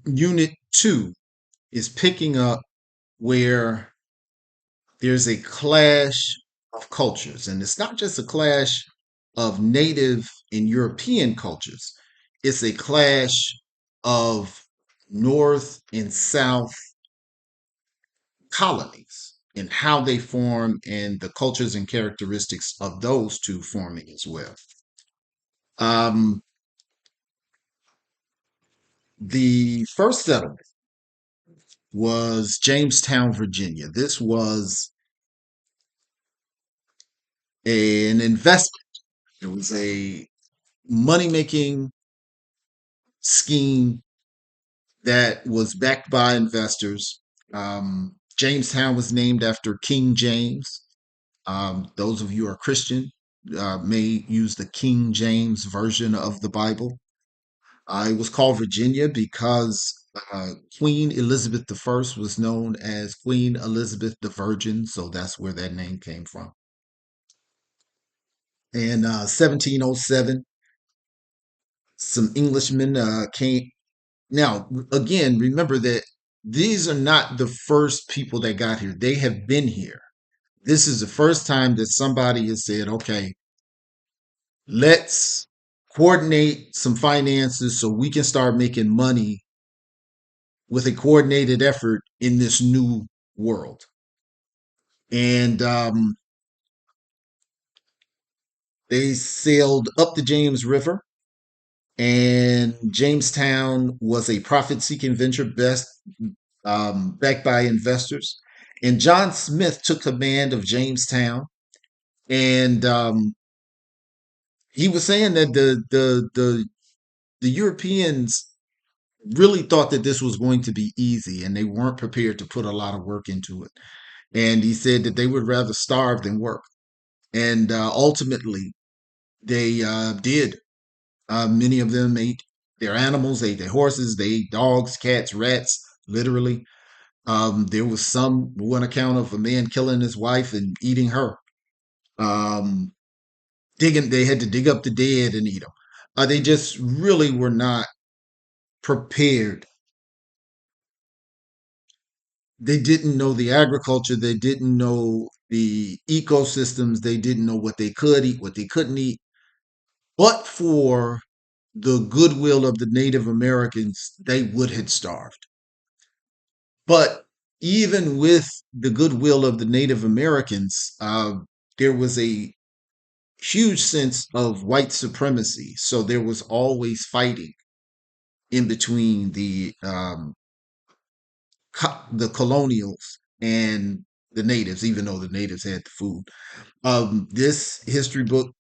Unit 2 is picking up where there's a clash of cultures. And it's not just a clash of native and European cultures, it's a clash of North and South colonies and how they form and the cultures and characteristics of those two forming as well. Um, the first settlement was Jamestown, Virginia. This was an investment. It was a money making scheme that was backed by investors. Jamestown was named after King James. Those of you who are Christian may use the King James version of the Bible. It was called Virginia because Queen Elizabeth I was known as Queen Elizabeth the Virgin, so that's where that name came from. In 1707, some Englishmen came. Now, again, remember that these are not the first people that got here. They have been here. This is the first time that somebody has said, okay, let's coordinate some finances so we can start making money with a coordinated effort in this new world. And they sailed up the James River, and Jamestown was a profit seeking venture backed by investors. And John Smith took command of Jamestown, and he was saying that the Europeans really thought that this was going to be easy, and they weren't prepared to put a lot of work into it. And he said that they would rather starve than work. And ultimately, they did. Many of them ate their animals, ate their horses, they ate dogs, cats, rats, literally. There was some one account of a man killing his wife and eating her. Um, they had to dig up the dead and eat them. They just really were not prepared. They didn't know the agriculture. They didn't know the ecosystems. They didn't know what they could eat, what they couldn't eat. But for the goodwill of the Native Americans, they would have starved. But even with the goodwill of the Native Americans, there was a huge sense of white supremacy. So there was always fighting in between the colonials and the natives, even though the natives had the food. This history book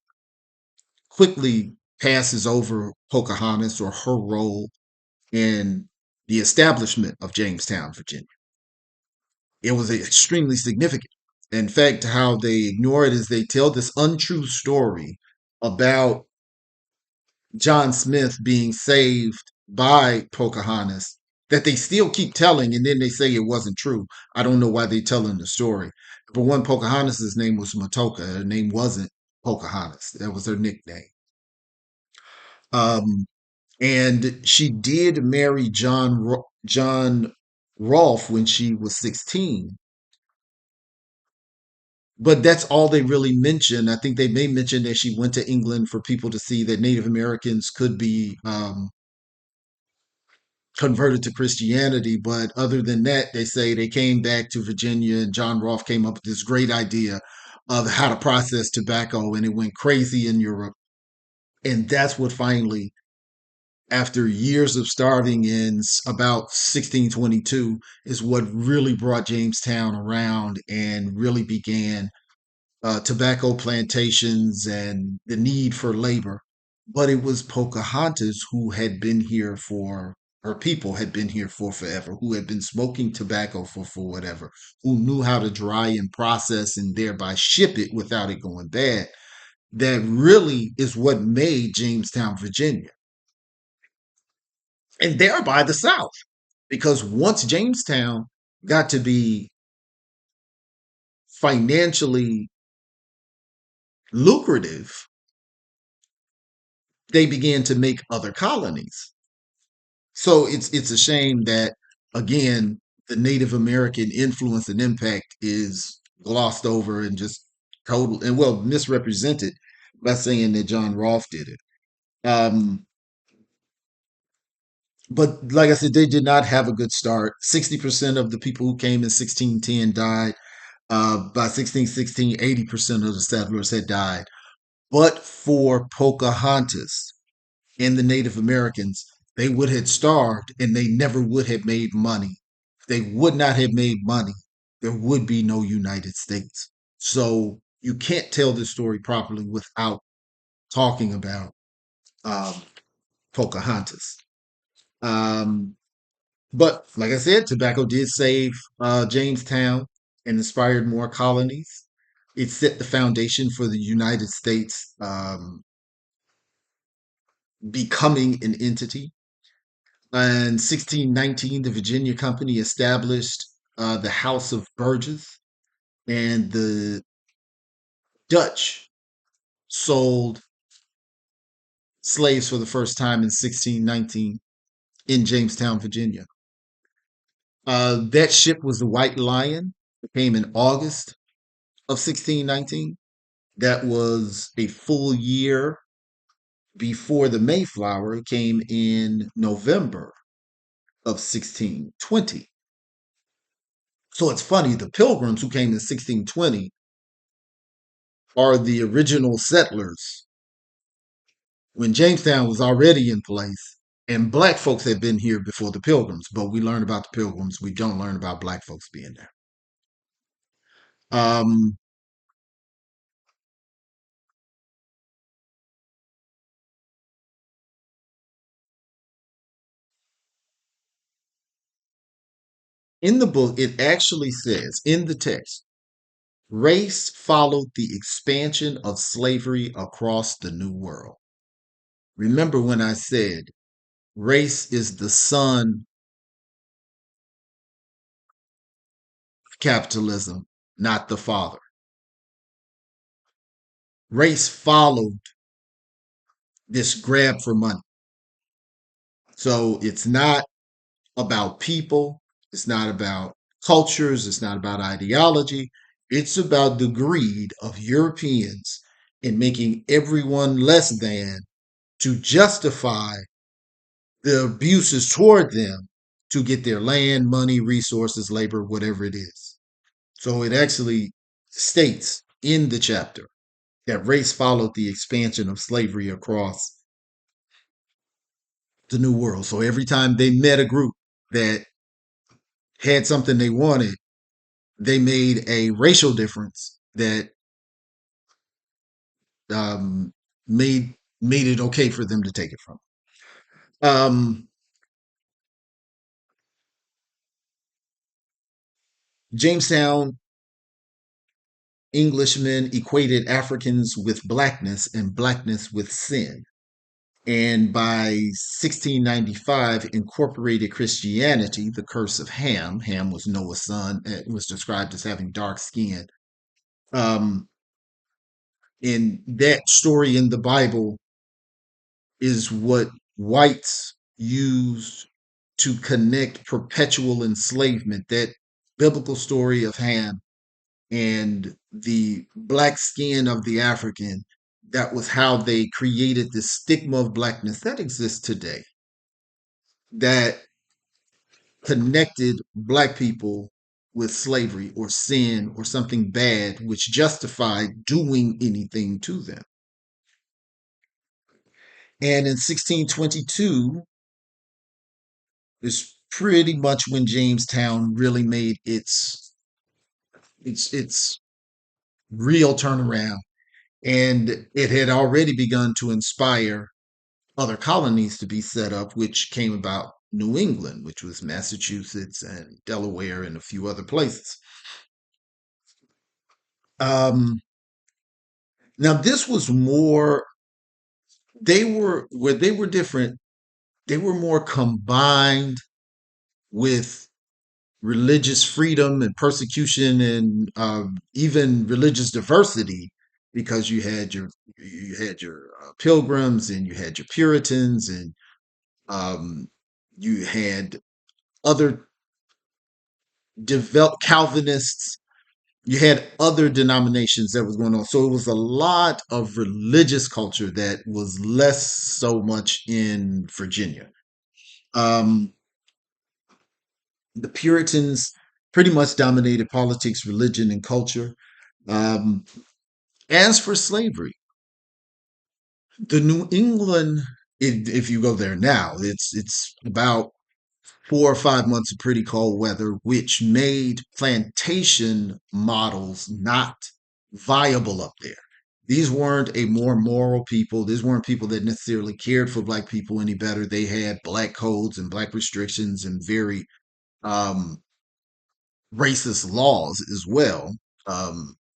quickly passes over Pocahontas or her role in the establishment of Jamestown, Virginia. It was extremely significant. In fact, how they ignore it is they tell this untrue story about John Smith being saved by Pocahontas that they still keep telling, and then they say it wasn't true. I don't know why they're telling the story. But one, Pocahontas' name was Matoka. Her name wasn't Pocahontas. That was her nickname. Um, and she did marry John Rolfe when she was 16, but that's all they really mention. I think they may mention that she went to England for people to see that Native Americans could be converted to Christianity. But other than that, they say they came back to Virginia, and John Rolfe came up with this great idea of how to process tobacco, and it went crazy in Europe. And that's what finally, after years of starving in about 1622, is what really brought Jamestown around and really began tobacco plantations and the need for labor. But it was Pocahontas who had been here for, her people had been here for forever, who had been smoking tobacco for whatever, who knew how to dry and process and thereby ship it without it going bad. That really is what made Jamestown, Virginia, and thereby the South. Because once Jamestown got to be financially lucrative, they began to make other colonies. So it's a shame that again the Native American influence and impact is glossed over and just total and well misrepresented by saying that John Rolfe did it. Um, but like I said, they did not have a good start. 60% of the people who came in 1610 died. By 1616, 80% of the settlers had died. But for Pocahontas and the Native Americans, they would have starved and they never would have made money. They would not have made money. There would be no United States. So you can't tell this story properly without talking about um, Pocahontas. Um, but like I said, tobacco did save Jamestown and inspired more colonies. It set the foundation for the United States becoming an entity. In 1619, the Virginia Company established the House of Burgesses, and the Dutch sold slaves for the first time in 1619 in Jamestown, Virginia. That ship was the White Lion. It came in August of 1619. That was a full year before the Mayflower came in November of 1620. So it's funny, the Pilgrims who came in 1620 are the original settlers when Jamestown was already in place. And black folks had been here before the Pilgrims, but we learn about the Pilgrims. We don't learn about black folks being there. Um, in the book, it actually says in the text, race followed the expansion of slavery across the New World. Remember when I said race is the son of capitalism, not the father. Race followed this grab for money. So it's not about people, it's not about cultures, it's not about ideology. It's about the greed of Europeans in making everyone less than to justify the abuses toward them to get their land, money, resources, labor, whatever it is. So it actually states in the chapter that race followed the expansion of slavery across the New World. So every time they met a group that had something they wanted, they made a racial difference that um, made it okay for them to take it from. Um, Jamestown Englishmen equated Africans with blackness and blackness with sin, and by 1695 incorporated Christianity, the curse of Ham. Ham was Noah's son. It was described as having dark skin. Um, and that story in the Bible is what whites used to connect perpetual enslavement. That biblical story of Ham and the black skin of the African, that was how they created this stigma of blackness that exists today, that connected black people with slavery or sin or something bad, which justified doing anything to them. And in 1622 is pretty much when Jamestown really made its real turnaround. And it had already begun to inspire other colonies to be set up, which came about New England, which was Massachusetts and Delaware and a few other places. Um, Now, this was more, they were, where they were different, they were more combined with religious freedom and persecution and even religious diversity because you had your pilgrims and you had your Puritans and um, You had other developed Calvinists. You had other denominations that was going on. So it was a lot of religious culture that was less so much in Virginia. Um, the Puritans pretty much dominated politics, religion, and culture. Um, as for slavery, the New England, if you go there now, it's about 4 or 5 months of pretty cold weather, which made plantation models not viable up there. These weren't a more moral people. These weren't people that necessarily cared for black people any better. They had black codes and black restrictions and very um, racist laws as well.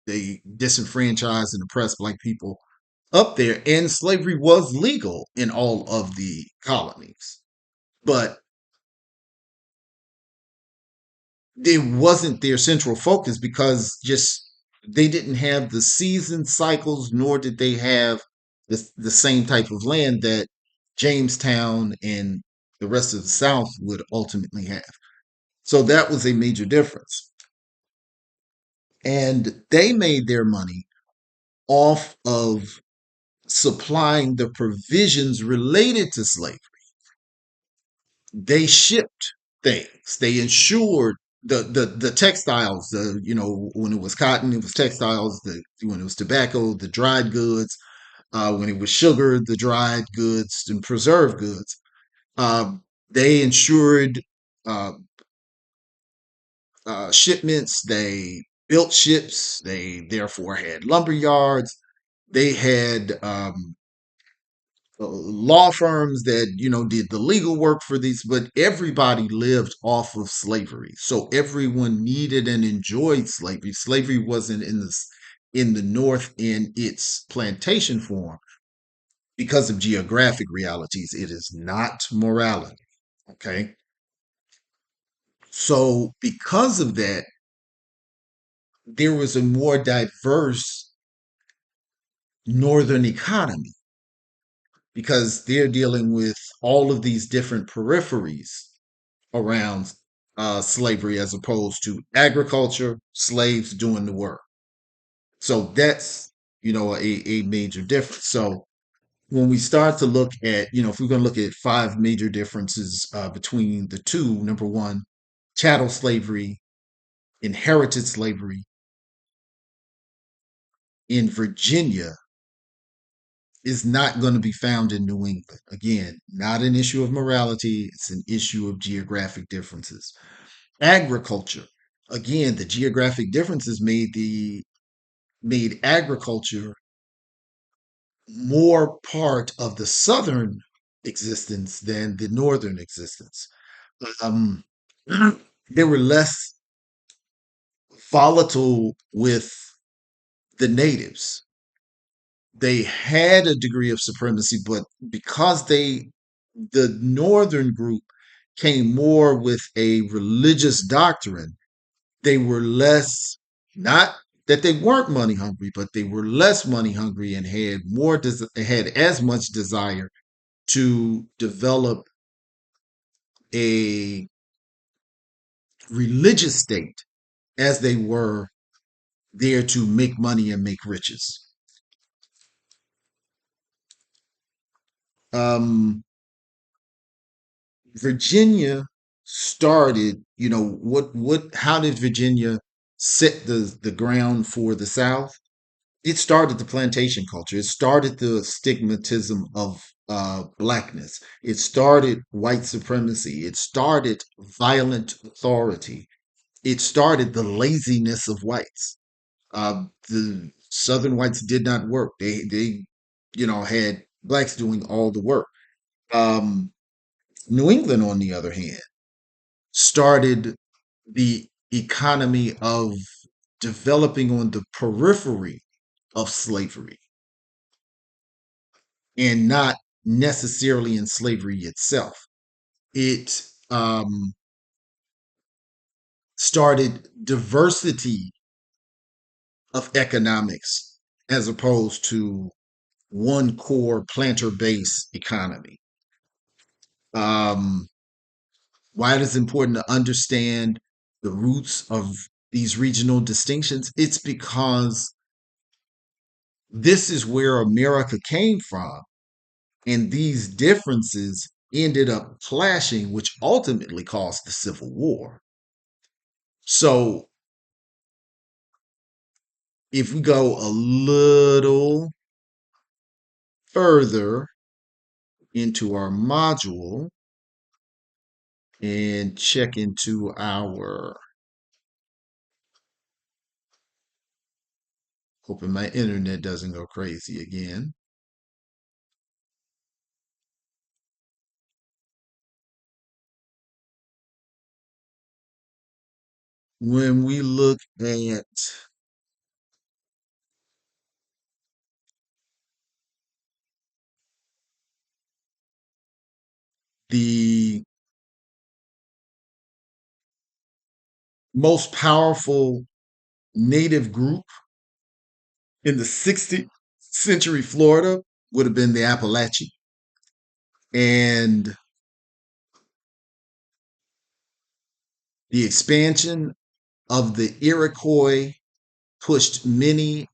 They disenfranchised and oppressed black people up there, and slavery was legal in all of the colonies. But it wasn't their central focus because just they didn't have the season cycles, nor did they have the same type of land that Jamestown and the rest of the South would ultimately have. So that was a major difference. And they made their money off of supplying the provisions related to slavery. They shipped things. They insured the textiles. The when it was cotton, it was textiles. When it was tobacco, the dried goods. When it was sugar, the dried goods and preserved goods. They insured uh, shipments. They built ships. They therefore had lumber yards. They had law firms that did the legal work for these, but everybody lived off of slavery, so everyone needed and enjoyed slavery. Slavery wasn't in the north in its plantation form because of geographic realities. It is not morality. Okay, so because of that, there was a more diverse northern economy because they're dealing with all of these different peripheries around slavery as opposed to agriculture, slaves doing the work. So that's, a major difference. So when we start to look at, if we're going to look at five major differences between the two, number one, chattel slavery, inherited slavery in Virginia is not going to be found in New England. Again, not an issue of morality, it's an issue of geographic differences. Agriculture. Again, the geographic differences made agriculture more part of the southern existence than the northern existence. Um, they were less volatile with the natives. They had a degree of supremacy, but because the northern group came more with a religious doctrine, they were less, not that they weren't money hungry, but they were less money hungry and had as much desire to develop a religious state as they were there to make money and make riches. Um, Virginia started, how did Virginia set the ground for the South? It started the plantation culture. It started the stigmatism of blackness. It started white supremacy. It started violent authority. It started the laziness of whites. The Southern whites did not work. They had blacks doing all the work. Um, New England, on the other hand, started the economy of developing on the periphery of slavery and not necessarily in slavery itself. It started diversity of economics as opposed to one core planter based economy. Um, Why it is important to understand the roots of these regional distinctions? It's because this is where America came from, and these differences ended up clashing, which ultimately caused the Civil War. So, if we go a little further into our module and check into our, hoping my internet doesn't go crazy again. When we look at the most powerful native group in the 16th century Florida would have been the Appalachian. And the expansion of the Iroquois pushed many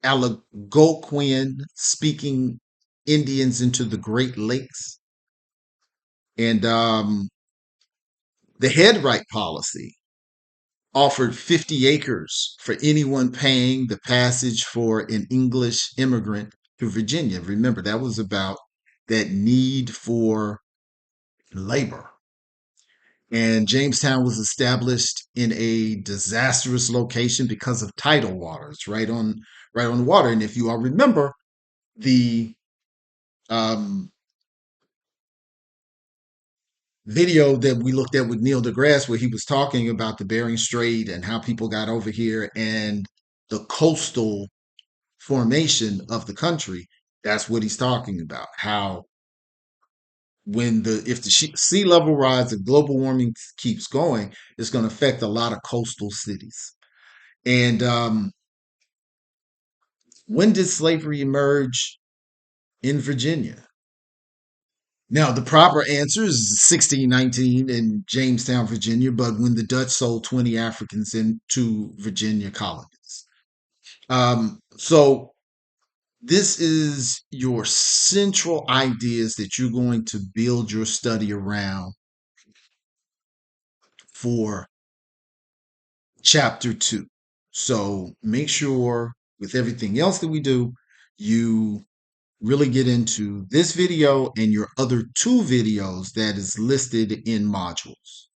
Algonquian speaking Indians into the Great Lakes. And the head right policy offered 50 acres for anyone paying the passage for an English immigrant to Virginia. Remember, that was about that need for labor. And Jamestown was established in a disastrous location because of tidal waters, right on the water. And if you all remember the um, video that we looked at with Neil deGrasse, where he was talking about the Bering Strait and how people got over here and the coastal formation of the country, that's what he's talking about. How when the if the sea level rise, if global warming keeps going, it's going to affect a lot of coastal cities. And when did slavery emerge in Virginia? Now, the proper answer is 1619 in Jamestown, Virginia, but when the Dutch sold 20 Africans into Virginia colonies. So this is your central ideas that you're going to build your study around for chapter 2. So make sure with everything else that we do, you really get into this video and your other two videos that is listed in modules.